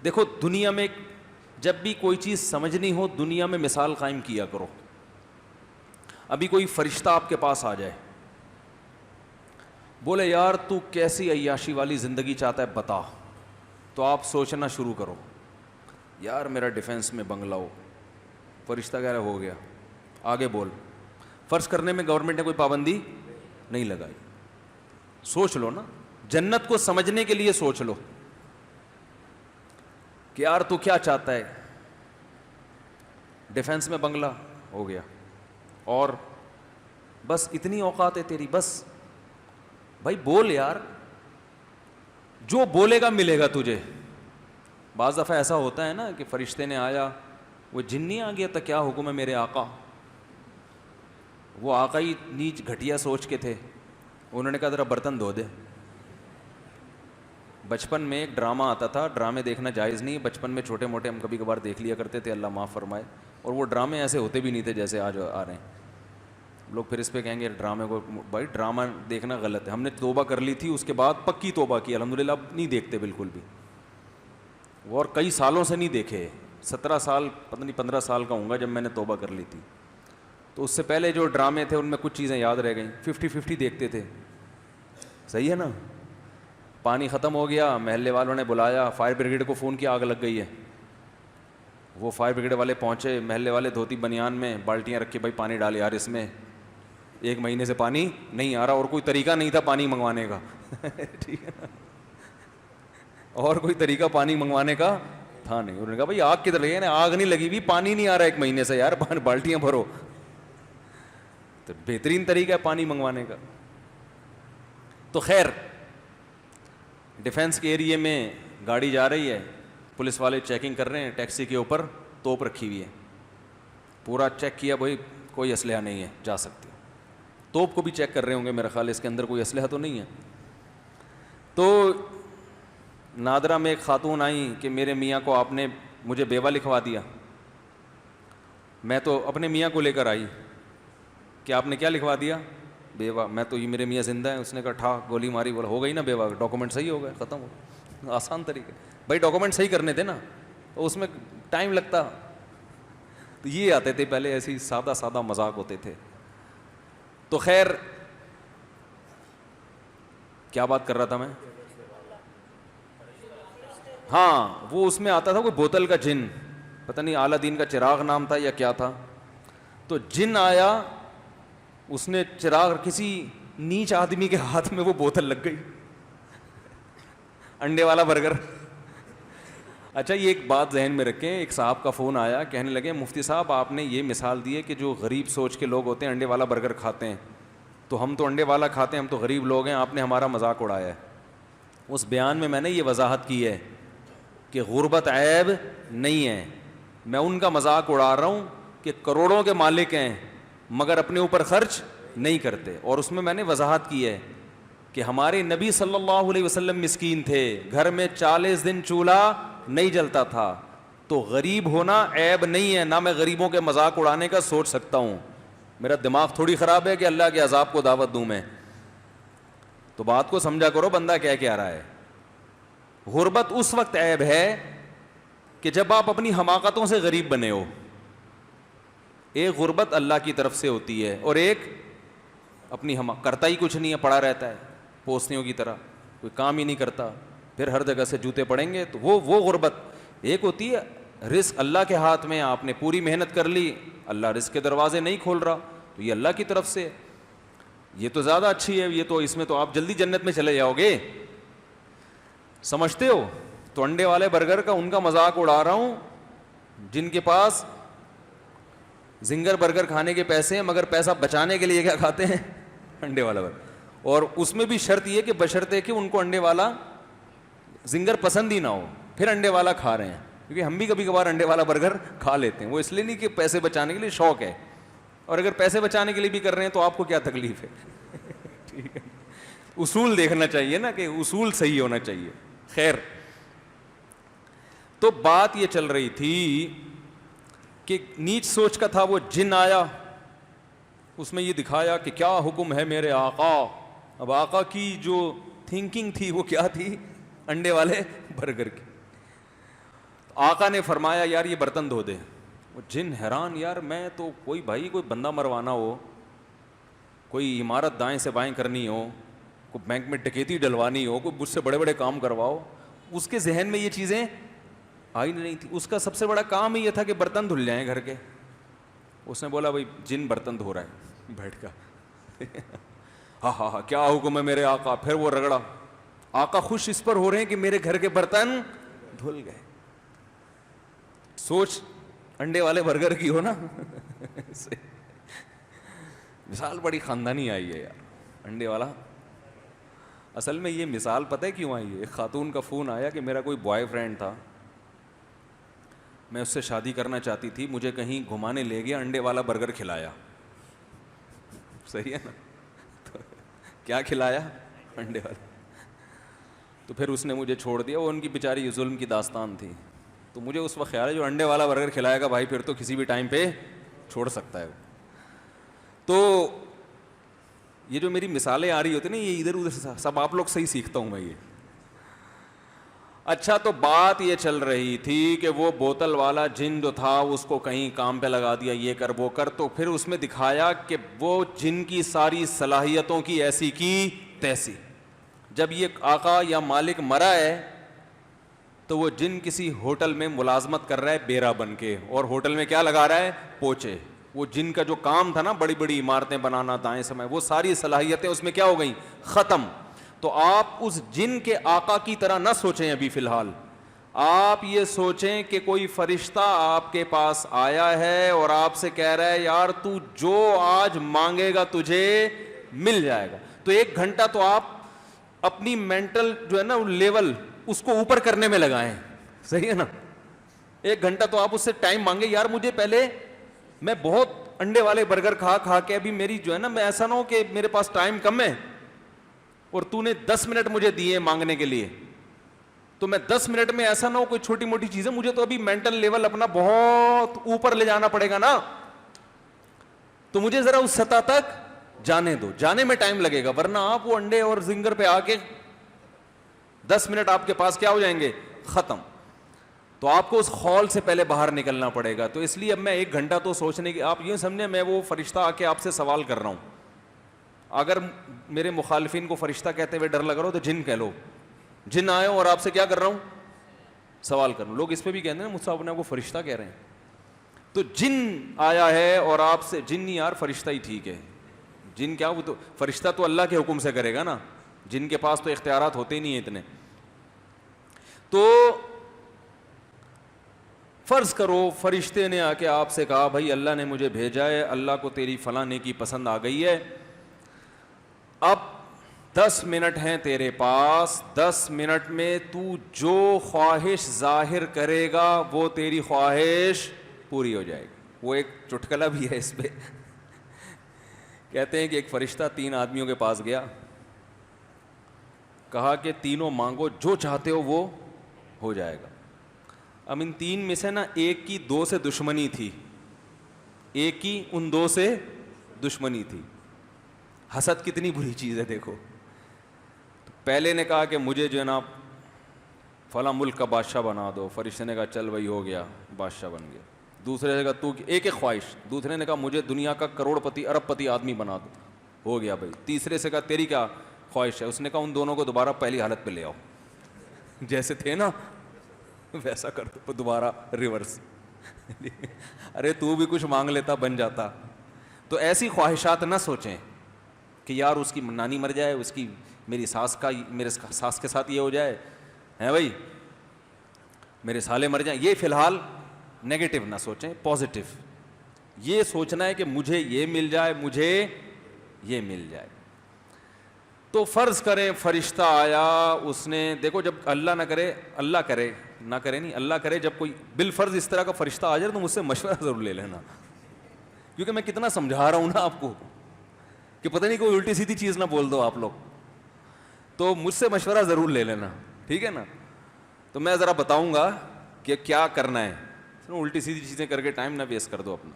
دیکھو دنیا میں جب بھی کوئی چیز سمجھنی ہو دنیا میں مثال قائم کیا کرو. ابھی کوئی فرشتہ آپ کے پاس آ جائے, بولے یار تو کیسی عیاشی والی زندگی چاہتا ہے بتا, تو آپ سوچنا شروع کرو, یار میرا ڈیفینس میں بنگلہ ہو. فرشتہ کہہ رہا ہو گیا, آگے بول. فرض کرنے میں گورنمنٹ نے کوئی پابندی نہیں لگائی. سوچ لو نا, جنت کو سمجھنے کے لیے سوچ لو کہ یار تو کیا چاہتا ہے. ڈیفینس میں بنگلہ ہو گیا, اور بس اتنی اوقات ہے تیری, بس بھائی بول یار, جو بولے گا ملے گا تجھے. بعض دفعہ ایسا ہوتا ہے نا کہ فرشتے نے آیا, وہ جن نہیں آ گیا تھا, کیا حکم ہے میرے آقا. وہ آقا ہی نیچ گھٹیا سوچ کے تھے, انہوں نے کہا ذرا برتن دھو دے. بچپن میں ایک ڈرامہ آتا تھا, ڈرامے دیکھنا جائز نہیں, بچپن میں چھوٹے موٹے ہم کبھی کبھار دیکھ لیا کرتے تھے, اللہ معاف فرمائے. اور وہ ڈرامے ایسے ہوتے بھی نہیں تھے جیسے آج آ رہے ہیں. لوگ پھر اس پہ کہیں گے ڈرامے کو, بھائی ڈرامہ دیکھنا غلط ہے. ہم نے توبہ کر لی تھی, اس کے بعد پکی توبہ کی الحمدللہ, اب نہیں دیکھتے بالکل بھی. وہ اور کئی سالوں سے نہیں دیکھے, 17 سال پتہ نہیں 15 سال کا ہوں گا جب میں نے توبہ کر لی تھی. تو اس سے پہلے جو ڈرامے تھے ان میں کچھ چیزیں یاد رہ گئیں. 50-50 دیکھتے تھے, صحیح ہے نا. پانی ختم ہو گیا, محلے والوں نے بلایا, فائر بریگیڈ کو فون کیا آگ لگ گئی ہے. وہ فائر بریگیڈ والے پہنچے, محلے والے دھوتی بنیان میں بالٹیاں رکھ کے, بھائی پانی ڈال یار اس میں, 1 مہینے سے پانی نہیں آ رہا. اور کوئی طریقہ نہیں تھا پانی منگوانے کا, ٹھیک ہے نا, اور کوئی طریقہ پانی منگوانے کا تھا نہیں. انہوں نے کہا بھائی آگ کدھر لگی ہے, آگ نہیں لگی ہوئی, پانی نہیں آ رہا 1 مہینے سے یار, بالٹیاں بھرو. تو بہترین طریقہ ہے پانی منگوانے کا. تو خیر, ڈیفینس کے ایریے میں گاڑی جا رہی ہے, پولیس والے چیکنگ کر رہے ہیں, ٹیکسی کے اوپر توپ رکھی ہوئی ہے. پورا چیک کیا, بھائی کوئی اسلحہ نہیں ہے, جا سکتے. توپ کو بھی چیک کر رہے ہوں گے میرا خیال ہے, اس کے اندر کوئی اسلحہ تو نہیں ہے. تو نادرا میں ایک خاتون آئیں کہ میرے میاں کو آپ نے مجھے بیوہ لکھوا دیا. میں تو اپنے میاں کو لے کر آئی کہ آپ نے کیا لکھوا دیا, بیوہ. میں تو یہ میرے میاں زندہ ہیں. اس نے کہا ٹھا گولی ماری, بولا ہو گئی نا بیوہ, ڈاکومنٹ صحیح ہو گئے, ختم ہو. آسان طریقے, بھائی ڈاکومنٹ صحیح کرنے تھے نا, تو اس میں ٹائم لگتا. تو یہ آتے تھے پہلے, ایسی سادہ سادہ مذاق ہوتے تھے. تو خیر, کیا بات کر رہا تھا میں, ہاں وہ اس میں آتا تھا کوئی بوتل کا جن, پتہ نہیں اعلیٰ دین کا چراغ نام تھا یا کیا تھا. تو جن آیا, اس نے چراغ, کسی نیچ آدمی کے ہاتھ میں وہ بوتل لگ گئی, انڈے والا برگر. اچھا یہ ایک بات ذہن میں رکھیں, ایک صاحب کا فون آیا, کہنے لگے مفتی صاحب آپ نے یہ مثال دی ہے کہ جو غریب سوچ کے لوگ ہوتے ہیں انڈے والا برگر کھاتے ہیں, تو ہم تو انڈے والا کھاتے ہیں, ہم تو غریب لوگ ہیں, آپ نے ہمارا مذاق اڑایا ہے. اس بیان میں میں نے یہ وضاحت کی ہے کہ غربت عیب نہیں ہے, میں ان کا مذاق اڑا رہا ہوں کہ کروڑوں کے مالک ہیں مگر اپنے اوپر خرچ نہیں کرتے. اور اس میں نے وضاحت کی ہے کہ ہمارے نبی صلی اللہ علیہ وسلم مسکین تھے, گھر میں 40 دن چولہا نہیں جلتا تھا. تو غریب ہونا عیب نہیں ہے, نہ میں غریبوں کے مذاق اڑانے کا سوچ سکتا ہوں. میرا دماغ تھوڑی خراب ہے کہ اللہ کے عذاب کو دعوت دوں میں. تو بات کو سمجھا کرو بندہ کیا رہا ہے. غربت اس وقت عیب ہے کہ جب آپ اپنی حماقتوں سے غریب بنے ہو. ایک غربت اللہ کی طرف سے ہوتی ہے, اور ایک اپنی کرتا ہی کچھ نہیں ہے, پڑا رہتا ہے پوسنیوں کی طرح, کوئی کام ہی نہیں کرتا, پھر ہر جگہ سے جوتے پڑیں گے. تو وہ غربت ایک ہوتی ہے. رزق اللہ کے ہاتھ میں, آپ نے پوری محنت کر لی, اللہ رزق کے دروازے نہیں کھول رہا, تو یہ اللہ کی طرف سے, یہ تو زیادہ اچھی ہے, یہ تو اس میں تو آپ جلدی جنت میں چلے جاؤ گے, سمجھتے ہو. تو انڈے والے برگر کا ان کا مذاق اڑا رہا ہوں جن کے پاس زنگر برگر کھانے کے پیسے ہیں, مگر پیسہ بچانے کے لیے کیا کھاتے ہیں, انڈے والا برگر. اور اس میں بھی شرط یہ کہ بشرطے کہ ان کو انڈے والا زنگر پسند ہی نہ ہو, پھر انڈے والا کھا رہے ہیں. کیونکہ ہم بھی کبھی کبھار انڈے والا برگر کھا لیتے ہیں, وہ اس لیے نہیں کہ پیسے بچانے کے لیے, شوق ہے. اور اگر پیسے بچانے کے لیے بھی کر رہے ہیں تو آپ کو کیا تکلیف ہے. ٹھیک ہے, اصول دیکھنا چاہیے نا, کہ اصول صحیح ہونا چاہیے. خیر, تو بات یہ چل رہی تھی کہ نیچ سوچ کا تھا. وہ جن آیا, اس میں یہ دکھایا کہ کیا حکم ہے میرے آقا. اب آقا کی جو تھنکنگ تھی وہ کیا تھی, انڈے والے برگر کی. آقا نے فرمایا یار یہ برتن دھو دے. وہ جن حیران, یار میں تو کوئی بھائی کوئی بندہ مروانا ہو, کوئی عمارت دائیں سے بائیں کرنی ہو, کوئی بینک میں ڈکیتی ڈلوانی ہو, کوئی مجھ سے بڑے بڑے کام کرواؤ, اس کے ذہن میں یہ چیزیں آئی نہیں تھی. اس کا سب سے بڑا کام ہی یہ تھا کہ برتن دھل جائیں گھر کے. اس نے بولا بھائی جن برتن دھو رہا ہے بیٹھ کر. ہاں ہاں ہاں کیا حکم ہے میرے آقا. پھر وہ رگڑا. آقا خوش اس پر ہو رہے ہیں کہ میرے گھر کے برتن دھل گئے. سوچ انڈے والے برگر کی ہو نا. مثال بڑی خاندانی آئی ہے یار انڈے والا. اصل میں یہ مثال پتہ ہے کیوں آئی ہے؟ ایک خاتون کا فون آیا کہ میرا کوئی بوائے فرینڈ تھا, میں اس سے شادی کرنا چاہتی تھی, مجھے کہیں گھمانے لے گیا, انڈے والا برگر کھلایا. صحیح ہے نا. کیا کھلایا؟ انڈے والا. تو پھر اس نے مجھے چھوڑ دیا. وہ ان کی بیچاری ظلم کی داستان تھی. تو مجھے اس وقت خیال ہے جو انڈے والا برگر کھلائے گا بھائی پھر تو کسی بھی ٹائم پہ چھوڑ سکتا ہے. تو یہ جو میری مثالیں آ رہی ہوتی ہیں نا یہ ادھر ادھر سب آپ لوگ صحیح سیکھتا ہوں میں یہ. اچھا تو بات یہ چل رہی تھی کہ وہ بوتل والا جن جو تھا اس کو کہیں کام پہ لگا دیا, یہ کر وہ کر. تو پھر اس میں دکھایا کہ وہ جن کی ساری صلاحیتوں کی ایسی کی تیسی. جب یہ آقا یا مالک مرا ہے تو وہ جن کسی ہوٹل میں ملازمت کر رہا ہے بیرا بن کے, اور ہوٹل میں کیا لگا رہا ہے؟ پوچے. وہ جن کا جو کام تھا نا بڑی بڑی عمارتیں بنانا دائیں سمے, وہ ساری صلاحیتیں اس میں کیا ہو گئیں؟ ختم. تو آپ اس جن کے آقا کی طرح نہ سوچیں ابھی فی الحال. آپ یہ سوچیں کہ کوئی فرشتہ آپ کے پاس آیا ہے اور آپ سے کہہ رہا ہے یار تو جو آج مانگے گا تجھے مل جائے گا. تو ایک گھنٹہ تو آپ اپنی مینٹل جو ہے نا لیول اس کو اوپر کرنے میں لگائیں. صحیح ہے نا. ایک گھنٹہ تو آپ اس سے ٹائم مانگے, یار مجھے پہلے میں بہت انڈے والے برگر کھا کے ابھی میری جو ہے نا, میں ایسا نہ ہو کہ میرے پاس ٹائم کم ہے اور تو نے 10 منٹ مجھے دیے مانگنے کے لیے, تو میں 10 منٹ میں ایسا نہ ہو کوئی چھوٹی موٹی چیزیں, مجھے تو ابھی مینٹل لیول اپنا بہت اوپر لے جانا پڑے گا نا. تو مجھے ذرا اس سطح تک جانے دو, جانے میں ٹائم لگے گا. ورنہ آپ وہ انڈے اور زنگر پہ آ کے 10 منٹ آپ کے پاس کیا ہو جائیں گے؟ ختم. تو آپ کو اس خول سے پہلے باہر نکلنا پڑے گا. تو اس لیے اب میں ایک گھنٹہ تو سوچنے کی, آپ یہ سمجھیں میں وہ فرشتہ آ کے آپ سے سوال کر رہا ہوں. اگر میرے مخالفین کو فرشتہ کہتے ہوئے ڈر لگ رہا ہو تو جن کہہ لو. جن آئے ہوں اور آپ سے کیا کر رہا ہوں؟ سوال کر رہا ہوں. لوگ اس پہ بھی کہتے ہیں نا مجھ سے اپنے آپ کو فرشتہ کہہ رہے ہیں. تو جن آیا ہے اور آپ سے, جن نہیں یار فرشتہ ہی ٹھیک ہے. جن کیا, وہ تو فرشتہ تو اللہ کے حکم سے کرے گا نا, جن کے پاس تو اختیارات ہوتے ہی نہیں ہیں اتنے. تو فرض کرو فرشتے نے آ کے آپ سے کہا بھائی اللہ نے مجھے بھیجا ہے, اللہ کو تیری فلاں نیکی پسند آ گئی ہے, اب 10 منٹ ہیں تیرے پاس, 10 منٹ میں تو جو خواہش ظاہر کرے گا وہ تیری خواہش پوری ہو جائے گی. وہ ایک چٹکلا بھی ہے اس پہ. کہتے ہیں کہ ایک فرشتہ 3 آدمیوں کے پاس گیا, کہا کہ تینوں مانگو جو چاہتے ہو وہ ہو جائے گا. اب ان 3 میں سے نا ایک کی 2 سے دشمنی تھی, ایک کی ان 2 سے دشمنی تھی. حسد کتنی بری چیز ہے دیکھو. پہلے نے کہا کہ مجھے جو ہے نا فلاں ملک کا بادشاہ بنا دو. فرشتے نے کہا چل بھائی ہو گیا, بادشاہ بن گیا. دوسرے نے کہا تو ایک خواہش. دوسرے نے کہا مجھے دنیا کا کروڑ پتی ارب پتی آدمی بنا دو. ہو گیا بھائی. تیسرے سے کہا تیری کیا خواہش ہے؟ اس نے کہا ان دونوں کو دوبارہ پہلی حالت پہ لے آؤ, جیسے تھے نا ویسا کر دو دوبارہ ریورس. ارے تو بھی کچھ مانگ لیتا بن جاتا. تو ایسی خواہشات نہ سوچیں کہ یار اس کی نانی مر جائے, اس کی میری ساس کا میرے ساس کے ساتھ یہ ہو جائے ہیں بھائی, میرے سالے مر جائیں. یہ فی الحال نیگیٹو نہ سوچیں, پازیٹیو یہ سوچنا ہے کہ مجھے یہ مل جائے, مجھے یہ مل جائے. تو فرض کریں فرشتہ آیا, اس نے دیکھو جب اللہ نہ کرے, اللہ کرے نہ کرے نہیں, اللہ کرے جب کوئی بالفرض اس طرح کا فرشتہ آ جائے تو مجھ سے مشورہ ضرور لے لینا, کیونکہ میں کتنا سمجھا رہا ہوں نا آپ کو کہ پتہ نہیں کوئی الٹی سیدھی چیز نہ بول دو آپ لوگ. تو مجھ سے مشورہ ضرور لے لینا, ٹھیک ہے نا. تو میں ذرا بتاؤں گا کہ کیا کرنا ہے, الٹی سیدھی چیزیں کر کے ٹائم نہ ویسٹ کر دو اپنا.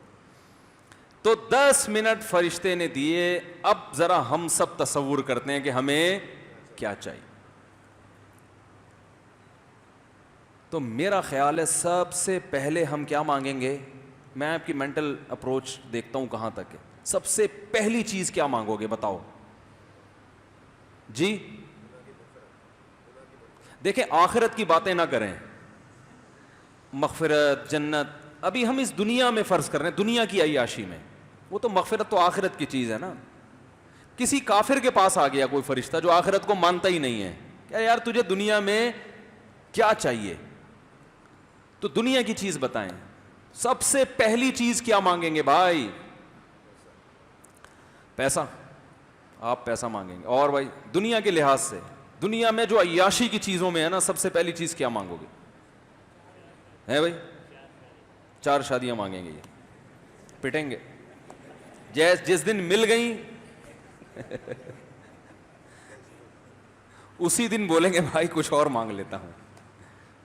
تو 10 منٹ فرشتے نے دیے. اب ذرا ہم سب تصور کرتے ہیں کہ ہمیں کیا چاہیے. تو میرا خیال ہے سب سے پہلے ہم کیا مانگیں گے؟ میں آپ کی مینٹل اپروچ دیکھتا ہوں کہاں تک ہے. سب سے پہلی چیز کیا مانگو گے بتاؤ جی؟ دیکھیں آخرت کی باتیں نہ کریں, مغفرت جنت, ابھی ہم اس دنیا میں فرض کر رہے ہیں, دنیا کی عیاشی میں, وہ تو مغفرت تو آخرت کی چیز ہے نا. کسی کافر کے پاس آ گیا کوئی فرشتہ جو آخرت کو مانتا ہی نہیں ہے, کیا یار تجھے دنیا میں کیا چاہیے, تو دنیا کی چیز بتائیں. سب سے پہلی چیز کیا مانگیں گے بھائی؟ پیسہ. آپ پیسہ مانگیں گے. اور بھائی دنیا کے لحاظ سے, دنیا میں جو عیاشی کی چیزوں میں ہے نا, سب سے پہلی چیز کیا مانگو گے؟ ہے بھائی 4 شادیاں مانگیں گے, یہ پٹیں گے جس دن مل گئیں اسی دن بولیں گے بھائی کچھ اور مانگ لیتا ہوں.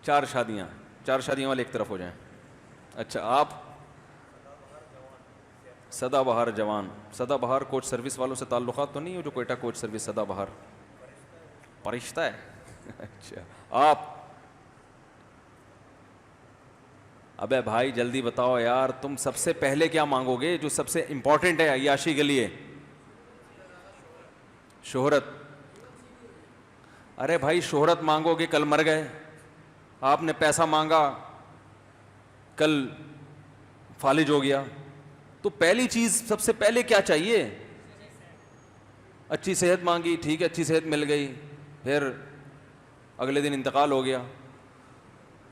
4 شادیاں والے ایک طرف ہو جائیں. اچھا آپ سدا بہار جوان, سدا بہار کوچ سروس والوں سے تعلقات تو نہیں ہو جو کوئٹہ کوچ سروس سدا بہار فرشتہ ہے؟ اچھا آپ, ابے بھائی جلدی بتاؤ یار, تم سب سے پہلے کیا مانگو گے جو سب سے امپورٹنٹ ہے عیاشی کے لیے؟ شہرت. ارے بھائی شہرت مانگو گے, کل مر گئے, آپ نے پیسہ مانگا, کل فالج ہو گیا, تو پہلی چیز سب سے پہلے کیا چاہیے؟ اچھی صحت مانگی, ٹھیک ہے اچھی صحت مل گئی, پھر اگلے دن انتقال ہو گیا.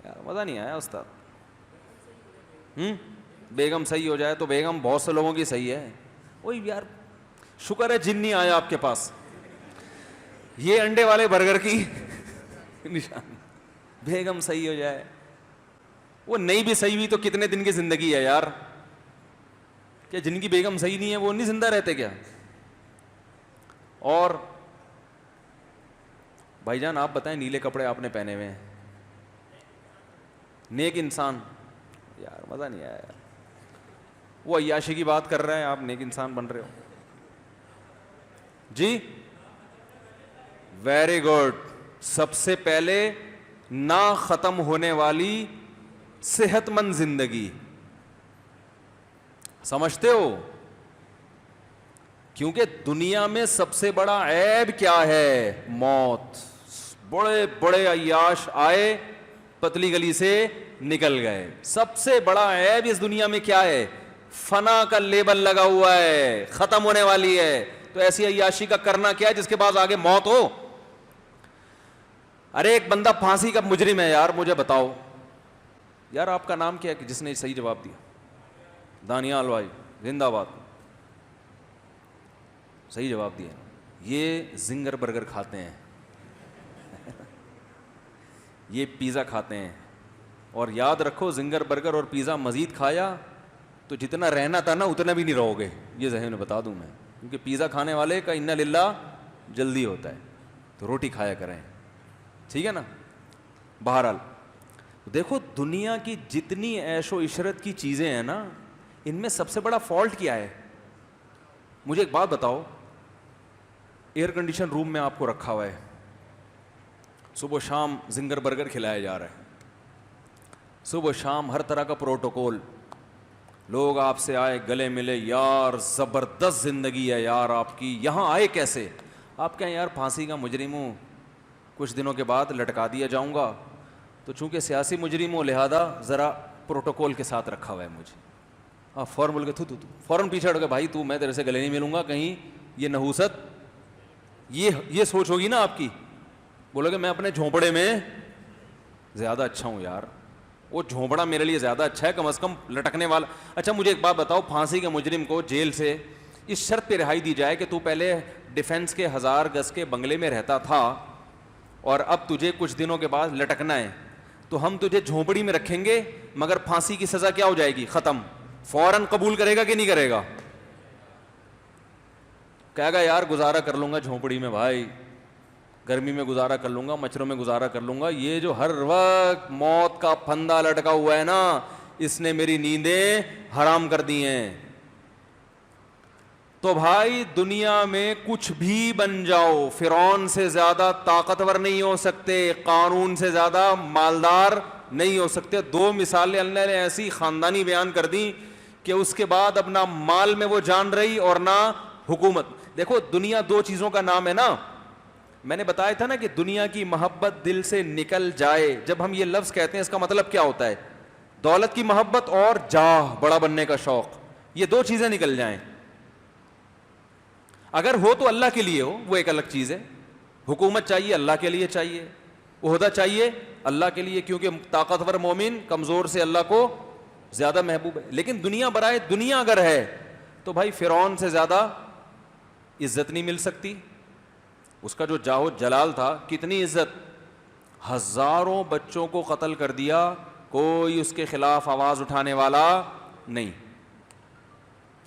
یار مزہ نہیں آیا استاد. بیگم صحیح ہو جائے تو بیگم بہت سے لوگوں کی صحیح ہے, وہی یار شکر ہے جن نہیں آیا آپ کے پاس. یہ انڈے والے برگر کی نشانی, بیگم صحیح ہو جائے, وہ نہیں بھی صحیح ہوئی تو کتنے دن کی زندگی ہے یار, کیا جن کی بیگم صحیح نہیں ہے وہ نہیں زندہ رہتے کیا؟ اور بھائی جان آپ بتائیں, نیلے کپڑے آپ نے پہنے ہوئے ہیں, نیک انسان, یار مزہ نہیں آیا یار. وہ عیاشی کی بات کر رہے ہیں, آپ نیک انسان بن رہے ہو جی. Very good. سب سے پہلے نہ ختم ہونے والی صحت مند زندگی, سمجھتے ہو؟ کیونکہ دنیا میں سب سے بڑا عیب کیا ہے؟ موت. بڑے بڑے عیاش آئے, پتلی گلی سے نکل گئے. سب سے بڑا عیب اس دنیا میں کیا ہے؟ فنا کا لیبل لگا ہوا ہے, ختم ہونے والی ہے. تو ایسی عیاشی کا کرنا کیا ہے جس کے بعد آگے موت ہو؟ ارے ایک بندہ پھانسی کا مجرم ہے یار, مجھے بتاؤ یار آپ کا نام کیا ہے جس نے صحیح جواب دیا؟ دانیال بھائی زندہ باد, صحیح جواب دیا. یہ زنگر برگر کھاتے ہیں یہ پیزا کھاتے ہیں, اور یاد رکھو زنگر برگر اور پیزا مزید کھایا تو جتنا رہنا تھا نا اتنا بھی نہیں رہو گے, یہ ذہن میں بتا دوں میں, کیونکہ پیزا کھانے والے کا انا للہ جلدی ہوتا ہے, تو روٹی کھایا کریں, ٹھیک ہے نا. بہرحال دیکھو دنیا کی جتنی عیش و عشرت کی چیزیں ہیں نا, ان میں سب سے بڑا فالٹ کیا ہے؟ مجھے ایک بات بتاؤ, ایئر کنڈیشن روم میں آپ کو رکھا ہوا ہے, صبح شام زنگر برگر کھلایا جا رہا ہے, صبح شام ہر طرح کا پروٹوکول, لوگ آپ سے آئے گلے ملے, یار زبردست زندگی ہے یار آپ کی, یہاں آئے کیسے؟ آپ کہیں یار پھانسی کا مجرم ہوں, کچھ دنوں کے بعد لٹکا دیا جاؤں گا, تو چونکہ سیاسی مجرم ہوں لہذا ذرا پروٹوکول کے ساتھ رکھا ہوا ہے مجھے. آپ فوراً بول کے تو فوراً پیچھے ہٹ گئے, بھائی تو میں تیرے سے گلے نہیں ملوں گا, کہیں یہ نحوست, یہ سوچ ہوگی نا آپ کی. بولو کہ میں اپنے جھونپڑے میں زیادہ اچھا ہوں یار, وہ جھونپڑا میرے لیے زیادہ اچھا ہے, کم از کم لٹکنے والا. اچھا مجھے ایک بات بتاؤ, پھانسی کے مجرم کو جیل سے اس شرط پہ رہائی دی جائے کہ تو پہلے ڈیفنس کے 1000 گز کے بنگلے میں رہتا تھا اور اب تجھے کچھ دنوں کے بعد لٹکنا ہے, تو ہم تجھے جھونپڑی میں رکھیں گے مگر پھانسی کی سزا کیا ہو جائے گی؟ ختم. فوراً قبول کرے گا کہ نہیں کرے گا؟ کہے گا یار گزارا کر لوں گا جھونپڑی میں بھائی, گرمی میں گزارا کر لوں گا, مچھروں میں گزارا کر لوں گا, یہ جو ہر وقت موت کا پھندا لٹکا ہوا ہے نا, اس نے میری نیندیں حرام کر دی ہیں. تو بھائی دنیا میں کچھ بھی بن جاؤ, فرعون سے زیادہ طاقتور نہیں ہو سکتے, قارون سے زیادہ مالدار نہیں ہو سکتے. 2 مثالیں اللہ نے ایسی خاندانی بیان کر دیں کہ اس کے بعد اب نہ مال میں وہ جان رہی اور نہ حکومت. دیکھو دنیا 2 چیزوں کا نام ہے نا. میں نے بتایا تھا نا کہ دنیا کی محبت دل سے نکل جائے. جب ہم یہ لفظ کہتے ہیں اس کا مطلب کیا ہوتا ہے؟ دولت کی محبت اور جاہ, بڑا بننے کا شوق, یہ 2 چیزیں نکل جائیں. اگر ہو تو اللہ کے لیے ہو, وہ ایک الگ چیز ہے. حکومت چاہیے اللہ کے لیے چاہیے, عہدہ چاہیے اللہ کے لیے, کیونکہ طاقتور مومن کمزور سے اللہ کو زیادہ محبوب ہے. لیکن دنیا برائے دنیا اگر ہے تو بھائی فرعون سے زیادہ عزت نہیں مل سکتی. اس کا جو جاہ و جلال تھا, کتنی عزت, ہزاروں بچوں کو قتل کر دیا, کوئی اس کے خلاف آواز اٹھانے والا نہیں.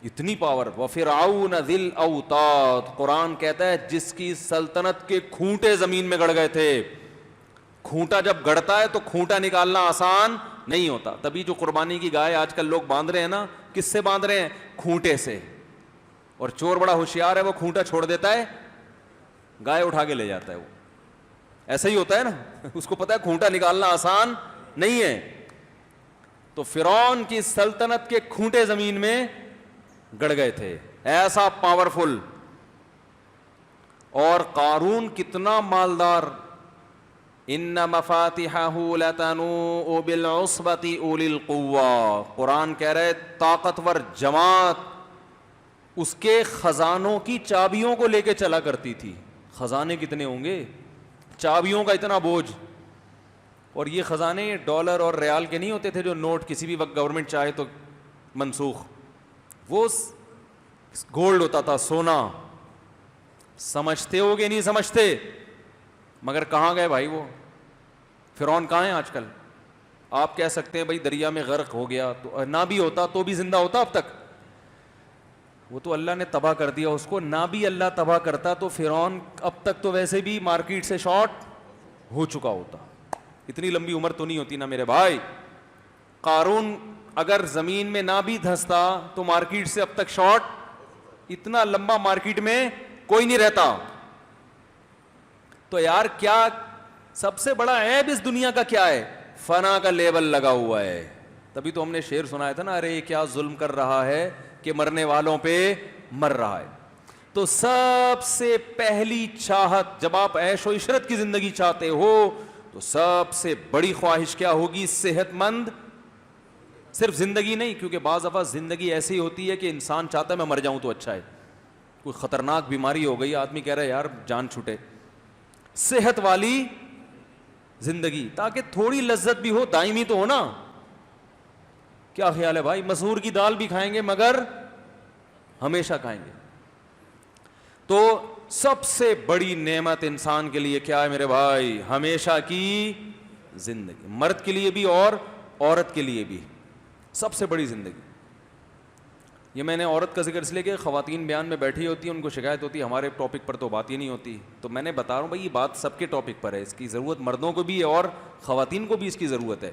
اتنی پاور. وَفِرْعَوْنَ ذِي الْأَوْتَادِ, قرآن کہتا ہے جس کی سلطنت کے کھونٹے زمین میں گڑ گئے تھے. کھونٹا جب گڑتا ہے تو کھونٹا نکالنا آسان نہیں ہوتا. تبھی جو قربانی کی گائے آج کل لوگ باندھ رہے ہیں نا, کس سے باندھ رہے ہیں؟ کھونٹے سے. اور چور بڑا ہوشیار ہے, وہ کھونٹا چھوڑ دیتا ہے, گائے اٹھا کے لے جاتا ہے. وہ ایسا ہی ہوتا ہے نا, اس کو پتا ہے کھونٹا نکالنا آسان نہیں ہے. تو فرعون کی سلطنت کے کھونٹے زمین میں گڑ گئے تھے, ایسا پاورفل. اور قارون کتنا مالدار. ان مفاتحہ لتنوء بالعصبۃ اولی القوہ, قرآن کہہ رہے طاقتور جماعت اس کے خزانوں کی چابیوں کو لے کے چلا کرتی تھی. خزانے کتنے ہوں گے, چابیوں کا اتنا بوجھ. اور یہ خزانے ڈالر اور ریال کے نہیں ہوتے تھے جو نوٹ کسی بھی وقت گورنمنٹ چاہے تو منسوخ. وہ گولڈ ہوتا تھا, سونا. سمجھتے ہو کہ نہیں سمجھتے؟ مگر کہاں گئے بھائی وہ فرعون, کہاں ہیں آج کل؟ آپ کہہ سکتے ہیں بھائی دریا میں غرق ہو گیا, تو نہ بھی ہوتا تو بھی زندہ ہوتا اب تک. وہ تو اللہ نے تباہ کر دیا اس کو. نہ بھی اللہ تباہ کرتا تو فرعون اب تک تو ویسے بھی مارکیٹ سے شارٹ ہو چکا ہوتا. اتنی لمبی عمر تو نہیں ہوتی نا میرے بھائی. قارون اگر زمین میں نہ بھی دھستا تو مارکیٹ سے اب تک شارٹ, اتنا لمبا مارکیٹ میں کوئی نہیں رہتا. تو یار کیا سب سے بڑا عیب اس دنیا کا کیا ہے؟ فنا کا لیبل لگا ہوا ہے. تبھی تو ہم نے شعر سنایا تھا نا, ارے کیا ظلم کر رہا ہے کہ مرنے والوں پہ مر رہا ہے. تو سب سے پہلی چاہت جب آپ عیش و عشرت کی زندگی چاہتے ہو تو سب سے بڑی خواہش کیا ہوگی؟ صحت مند. صرف زندگی نہیں, کیونکہ بعض دفعہ زندگی ایسی ہوتی ہے کہ انسان چاہتا ہے میں مر جاؤں تو اچھا ہے. کوئی خطرناک بیماری ہو گئی, آدمی کہہ رہا ہے یار جان چھوٹے. صحت والی زندگی, تاکہ تھوڑی لذت بھی ہو, دائمی تو ہو نا. کیا خیال ہے بھائی؟ مسور کی دال بھی کھائیں گے مگر ہمیشہ کھائیں گے. تو سب سے بڑی نعمت انسان کے لیے کیا ہے میرے بھائی؟ ہمیشہ کی زندگی. مرد کے لیے بھی اور عورت کے لیے بھی سب سے بڑی زندگی. یہ میں نے عورت کا ذکر اس لیے کہ خواتین بیان میں بیٹھی ہوتی ہیں, ان کو شکایت ہوتی ہے ہمارے ٹاپک پر تو بات ہی نہیں ہوتی. تو میں نے بتا رہا ہوں بھائی یہ بات سب کے ٹاپک پر ہے, اس کی ضرورت مردوں کو بھی ہے اور خواتین کو بھی اس کی ضرورت ہے.